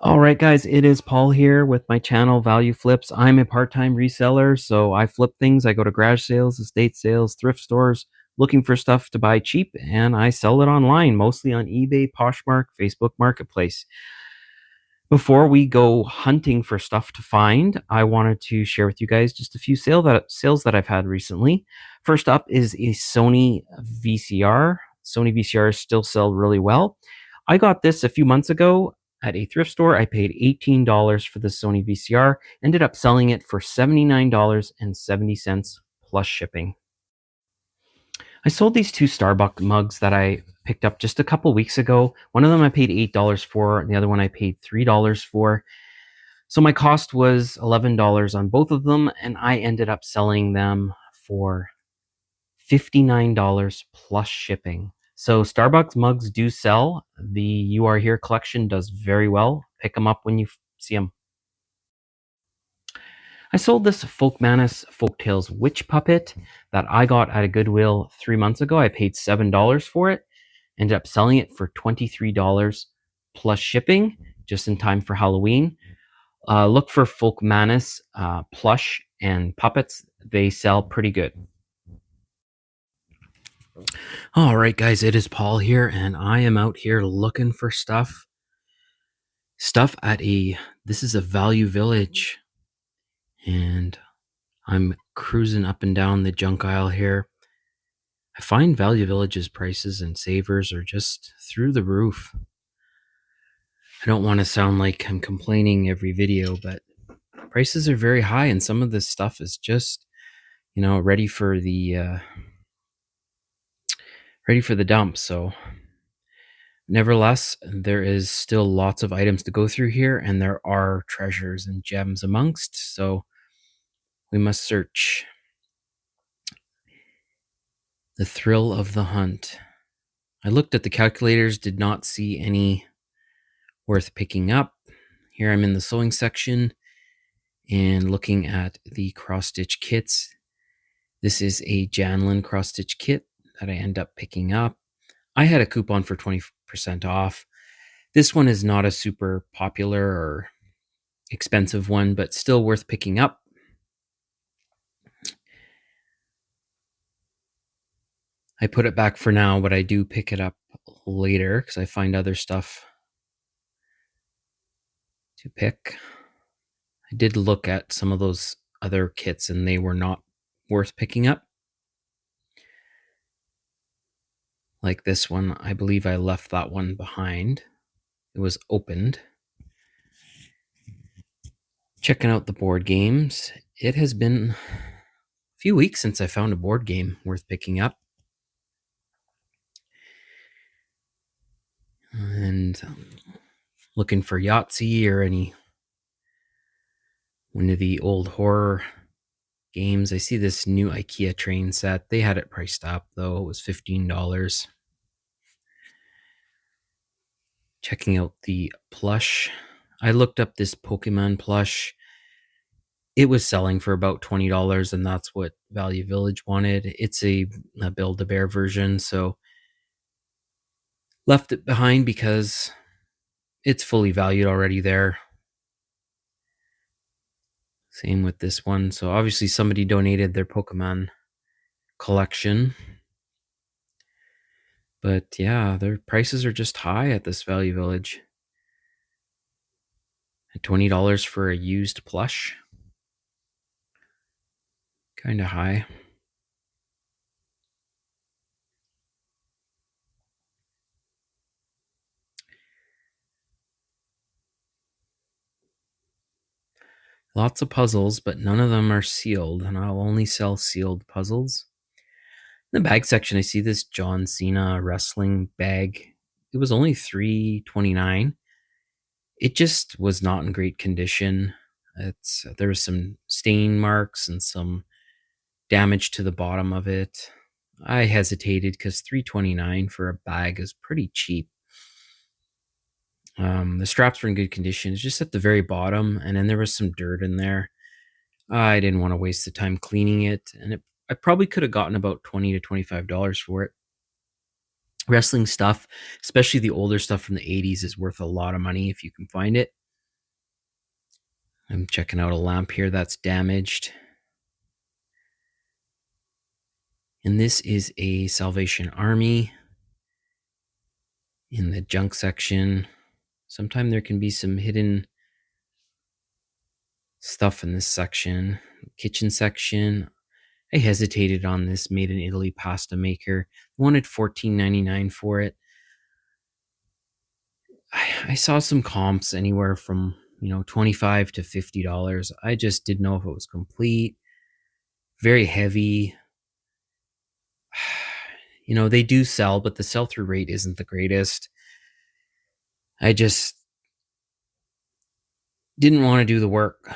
All right, guys, it is Paul here with my channel Value Flips. I'm a part-time reseller, so I flip things. I go to garage sales, estate sales, thrift stores, looking for stuff to buy cheap, and I sell it online, mostly on eBay, Poshmark, Facebook Marketplace. Before we go hunting for stuff to find, I wanted to share with you guys just a few sales that I've had recently. First up is a Sony VCR. Sony VCRs still sell really well. I got this a few months ago at a thrift store. I paid $18 for the Sony VCR, ended up selling it for $79.70 plus shipping. I sold these two Starbucks mugs that I picked up just a couple weeks ago. One of them I paid $8 for, and the other one I paid $3 for. So my cost was $11 on both of them, and I ended up selling them for $59 plus shipping. So Starbucks mugs do sell. The You Are Here collection does very well. Pick them up when you see them. I sold this Folkmanis Folktales Witch Puppet that I got at a Goodwill 3 months ago. I paid $7 for it. Ended up selling it for $23 plus shipping, just in time for Halloween. Look for Folkmanis plush and puppets. They sell pretty good. All right, guys, it is Paul here, and I am out here looking for stuff at this is a Value Village, and I'm cruising up and down the junk aisle here. I find Value Village's prices and savers are just through the roof. I don't want to sound like I'm complaining every video, but prices are very high, and some of this stuff is just, ready for the dump. So nevertheless, there is still lots of items to go through here, and there are treasures and gems amongst, so we must search. The thrill of the hunt. I looked at the calculators, did not see any worth picking up. Here I'm in the sewing section and looking at the cross-stitch kits. This is a Janlin cross-stitch kit that I end up picking up. I had a coupon for 20% off. This one is not a super popular or expensive one, but still worth picking up. I put it back for now, but I do pick it up later because I find other stuff to pick. I did look at some of those other kits and they were not worth picking up. Like this one, I believe I left that one behind. It was opened. Checking out the board games. It has been a few weeks since I found a board game worth picking up. And looking for Yahtzee or any one of the old horror games. I see this new IKEA train set. They had it priced up though. It was $15. Checking out the plush. I looked up this Pokemon plush. It was selling for about $20, and that's what Value Village wanted. It's a Build-A-Bear version, so left it behind because it's fully valued already there. Same with this one. So obviously somebody donated their Pokemon collection. But yeah, their prices are just high at this Value Village. At $20 for a used plush. Kind of high. Lots of puzzles, but none of them are sealed, and I'll only sell sealed puzzles. In the bag section, I see this John Cena wrestling bag. It was only $3.29. It just was not in great condition. There was some stain marks and some damage to the bottom of it. I hesitated because $3.29 for a bag is pretty cheap. The straps were in good condition. It's just at the very bottom, and then there was some dirt in there. I didn't want to waste the time cleaning it, and I probably could have gotten about $20 to $25 for it. Wrestling stuff, especially the older stuff from the 80s, is worth a lot of money if you can find it. I'm checking out a lamp here that's damaged. And this is a Salvation Army in the junk section. Sometimes there can be some hidden stuff in this section. Kitchen section. I hesitated on this made in Italy pasta maker. Wanted $14.99 for it. I saw some comps anywhere from $25 to $50. I just didn't know if it was complete. Very heavy. They do sell, but the sell-through rate isn't the greatest. I just didn't want to do the work.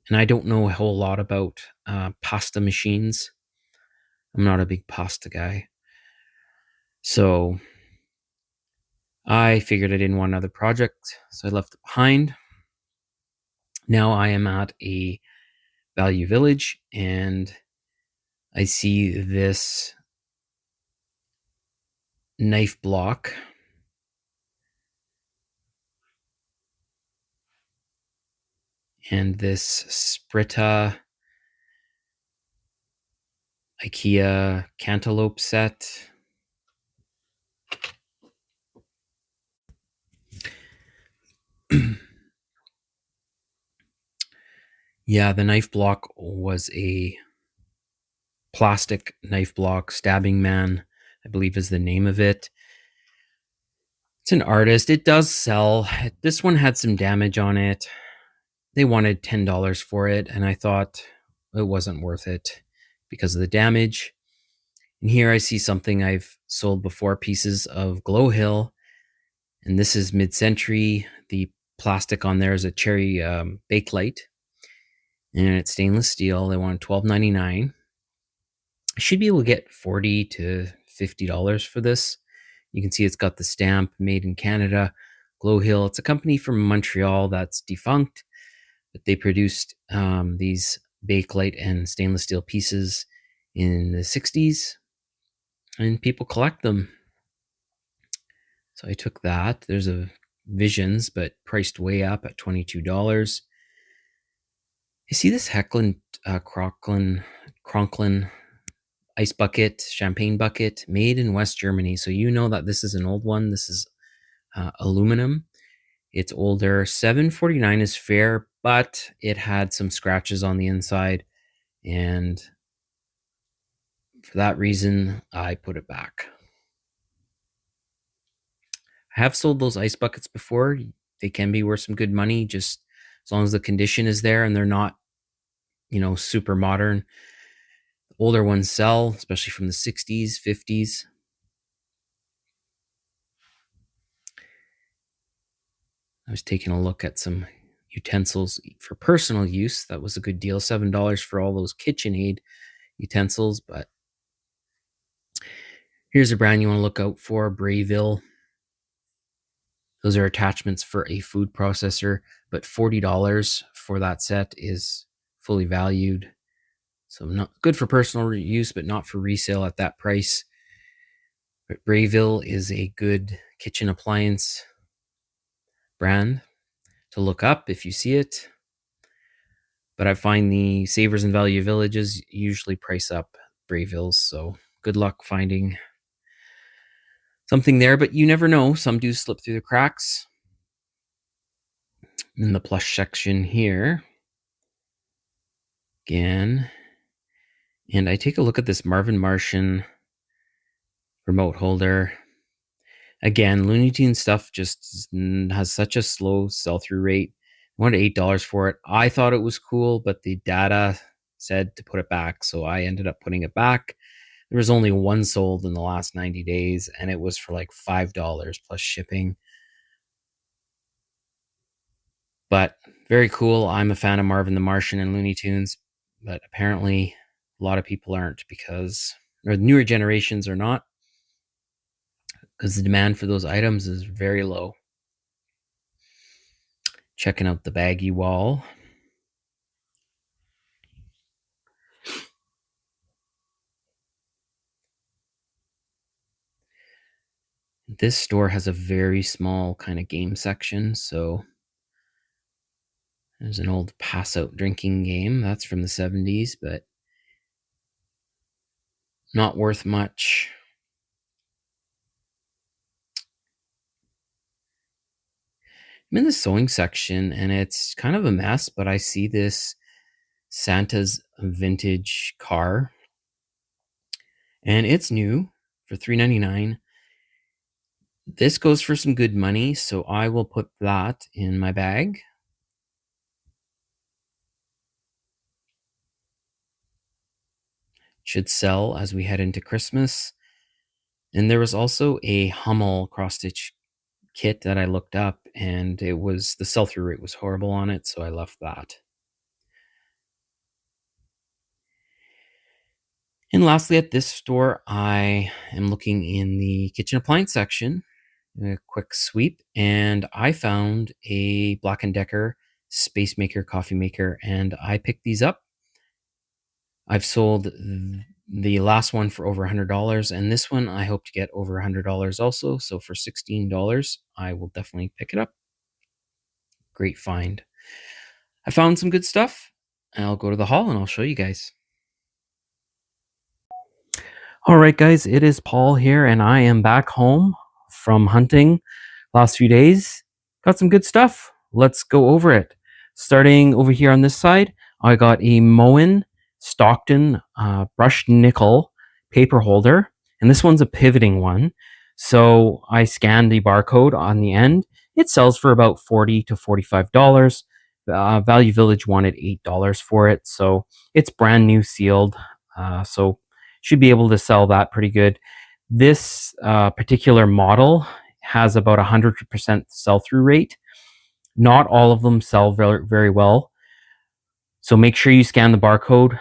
And I don't know a whole lot about pasta machines. I'm not a big pasta guy. So I figured I didn't want another project, so I left it behind. Now I am at a Value Village, and I see this knife block. And this Spritta IKEA cantaloupe set. Yeah, the knife block was a plastic knife block. Stabbing Man, I believe, is the name of it. It's an artist. It does sell. This one had some damage on it. They wanted $10 for it, and I thought it wasn't worth it because of the damage. And here I see something I've sold before, pieces of Glow Hill, and this is mid-century. The plastic on there is a cherry bakelite, and it's stainless steel. They wanted $12.99. I should be able to get $40 to $50 for this. You can see it's got the stamp, made in Canada, Glow Hill. It's a company from Montreal that's defunct, but they produced these bakelite and stainless steel pieces in the 60s, and people collect them. So I took that. There's a Visions, but priced way up at $22. You see this Hecklen Kronklin ice bucket, champagne bucket, made in West Germany. So you know that this is an old one. This is aluminum. It's older. $7.49 is fair, but it had some scratches on the inside, and for that reason, I put it back. I have sold those ice buckets before. They can be worth some good money, just as long as the condition is there and they're not, super modern. Older ones sell, especially from the 60s, 50s. I was taking a look at some utensils for personal use. That was a good deal, $7 for all those KitchenAid utensils. But here's a brand you want to look out for, Brayville. Those are attachments for a food processor, but $40 for that set is fully valued. So not good for personal use, but not for resale at that price. But Brayville is a good kitchen appliance brand to look up if you see it. But I find the Savers and Value Villages usually price up Brayvilles, so good luck finding something there, but you never know. Some do slip through the cracks. In the plush section here, again, and I take a look at this Marvin Martian remote holder. Again, Looney Tunes stuff just has such a slow sell-through rate. I wanted $8 for it. I thought it was cool, but the data said to put it back, so I ended up putting it back. There was only one sold in the last 90 days, and it was for like $5 plus shipping. But very cool. I'm a fan of Marvin the Martian and Looney Tunes, but apparently a lot of people aren't, because, or the newer generations are not, because the demand for those items is very low. Checking out the baggy wall. This store has a very small kind of game section, so There's an old pass-out drinking game. That's from the 70s, but not worth much. I'm in the sewing section, and it's kind of a mess, but I see this Santa's vintage car, and it's new for $3.99. This goes for some good money, so I will put that in my bag. Should sell as we head into Christmas. And there was also a Hummel cross stitch kit that I looked up, and the sell-through rate was horrible on it, so I left that. And lastly, at this store, I am looking in the kitchen appliance section, a quick sweep, and I found a Black & Decker space maker coffee maker, and I picked these up. I've sold the last one for over $100, and this one I hope to get over $100 also. So for $16, I will definitely pick it up. Great find. I found some good stuff. I'll go to the haul and I'll show you guys. All right, guys, it is Paul here, and I am back home from hunting last few days. Got some good stuff. Let's go over it. Starting over here on this side, I got a Moen Stockton brushed nickel paper holder, and this one's a pivoting one. So I scanned the barcode on the end. It sells for about $40 to $45. Value Village wanted $8 for it, so it's brand new sealed. So should be able to sell that pretty good. This particular model has about 100% sell-through rate. Not all of them sell very, very well. So make sure you scan the barcode.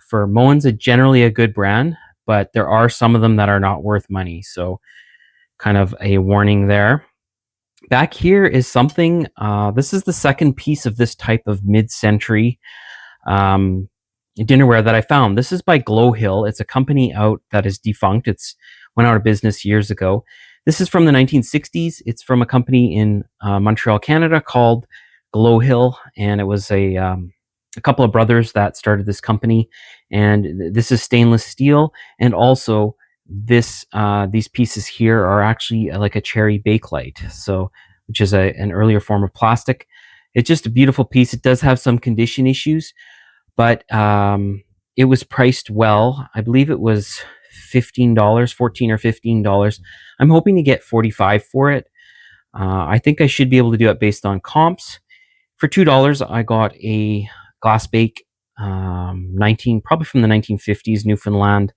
For Moen's generally a good brand, but there are some of them that are not worth money. So kind of a warning there. Back here is something, this is the second piece of this type of mid-century dinnerware that I found. This is by Glow Hill. It's a company out that is defunct. It's went out of business years ago. This is from the 1960s. It's from a company in Montreal, Canada called Glow Hill, and it was a couple of brothers that started this company. And this is stainless steel, and also these pieces here are actually like a cherry bakelite, so which is an earlier form of plastic. It's just a beautiful piece. It does have some condition issues, but it was priced well. I believe it was $15, $14 or $15. I'm hoping to get 45 for it. I think I should be able to do it based on comps. For $2, I got a glass bake, probably from the 1950s Newfoundland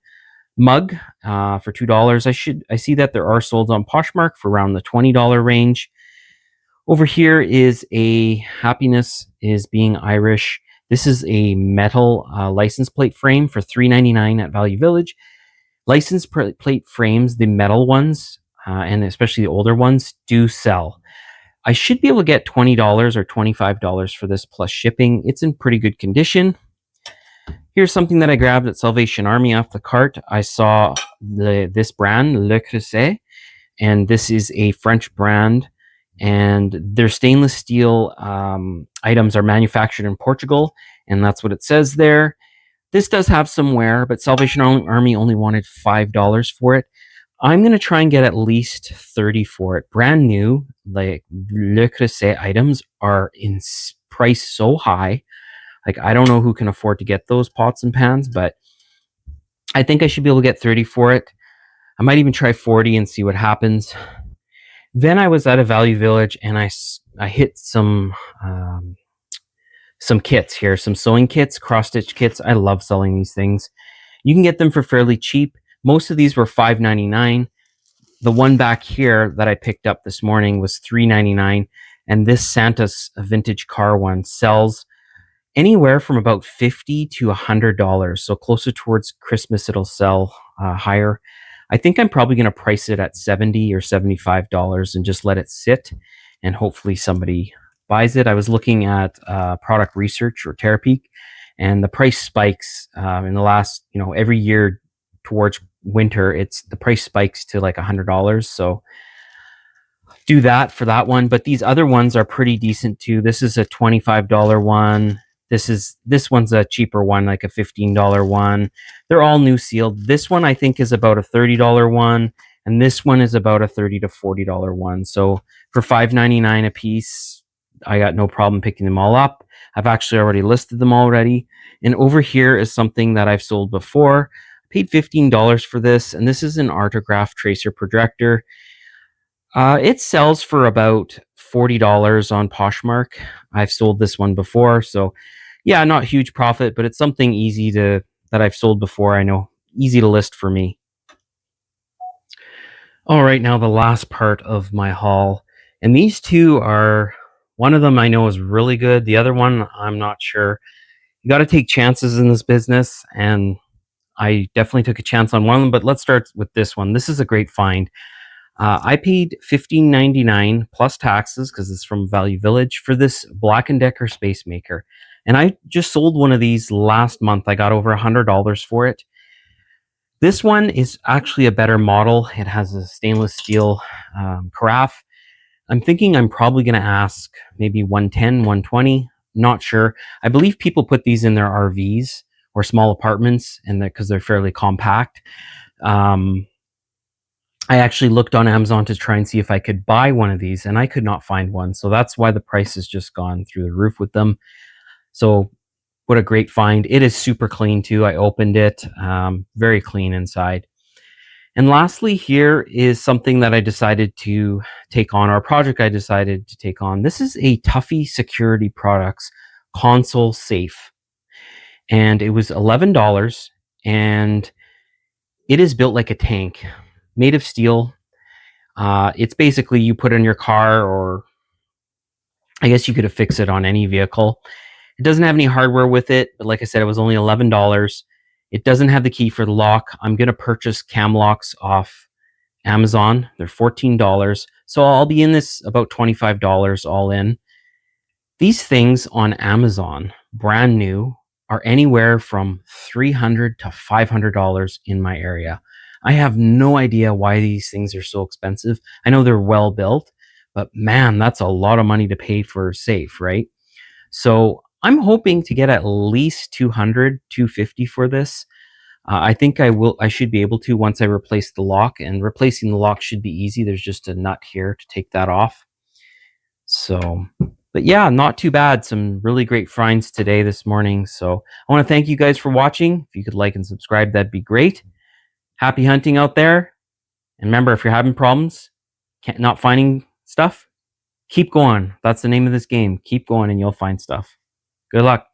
mug for $2. I see that there are sold on Poshmark for around the $20 range. Over here is a Happiness is Being Irish. This is a metal license plate frame for $3.99 at Value Village. License plate frames, the metal ones, and especially the older ones, do sell. I should be able to get $20 or $25 for this plus shipping. It's in pretty good condition. Here's something that I grabbed at Salvation Army off the cart. I saw this brand, Le Creuset, and this is a French brand, and their stainless steel items are manufactured in Portugal, and that's what it says there. This does have some wear, but Salvation Army only wanted $5 for it. I'm going to try and get at least 30 for it. Brand new, like Le Creuset items are in price so high. Like, I don't know who can afford to get those pots and pans, but I think I should be able to get 30 for it. I might even try 40 and see what happens. Then I was at a Value Village, and I hit some kits here, some sewing kits, cross-stitch kits. I love selling these things. You can get them for fairly cheap. Most of these were $5.99. The one back here that I picked up this morning was $3.99, and this Santa's vintage car one sells anywhere from about $50 to $100. So closer towards Christmas, it'll sell higher. I think I'm probably going to price it at $70 or $75 and just let it sit, and hopefully somebody buys it. I was looking at Product Research or Terapeak, and the price spikes in the last, every year towards winter. The price spikes to like $100. So do that for that one. But these other ones are pretty decent too. This is a $25 one. This one's a cheaper one, like a $15 one. They're all new sealed. This one I think is about a $30 one, and this one is about a $30 to $40 one. So for $5.99 a piece, I got no problem picking them all up. I've actually already listed them already. And over here is something that I've sold before. I paid $15 for this, and this is an Artograph tracer projector. It sells for about $40 on Poshmark. I've sold this one before, so yeah, not huge profit, but it's something easy to that I've sold before. I know easy to list for me. All right, now the last part of my haul, and these two are one of them I know is really good. The other one I'm not sure. You got to take chances in this business, and I definitely took a chance on one of them. But let's start with this one. This is a great find. I paid $15.99 plus taxes because it's from Value Village for this Black & Decker Space Maker. And I just sold one of these last month. I got over $100 for it. This one is actually a better model. It has a stainless steel carafe. I'm thinking I'm probably going to ask maybe 110, 120. Not sure. I believe people put these in their RVs or small apartments, and because they're fairly compact. I actually looked on Amazon to try and see if I could buy one of these, and I could not find one. So that's why the price has just gone through the roof with them. So what a great find. It is super clean too. I opened it, very clean inside. And lastly, here is something that I decided to take on, or a project I decided to take on. This is a Tuffy Security Products console safe. And it was $11, and it is built like a tank, made of steel. It's basically you put it in your car, or I guess you could affix it on any vehicle. It doesn't have any hardware with it, but like I said, it was only $11. It doesn't have the key for the lock. I'm going to purchase cam locks off Amazon. They're $14. So I'll be in this about $25 all in. These things on Amazon, brand new, are anywhere from $300 to $500 in my area. I have no idea why these things are so expensive. I know they're well built, but man, that's a lot of money to pay for a safe, right? So I'm hoping to get at least 200, 250 for this. I think I should be able to once I replace the lock, and replacing the lock should be easy. There's just a nut here to take that off. So, but yeah, not too bad. Some really great finds today, this morning. So I want to thank you guys for watching. If you could like and subscribe, that'd be great. Happy hunting out there. And remember, if you're having problems, not finding stuff, keep going. That's the name of this game. Keep going and you'll find stuff. Good luck.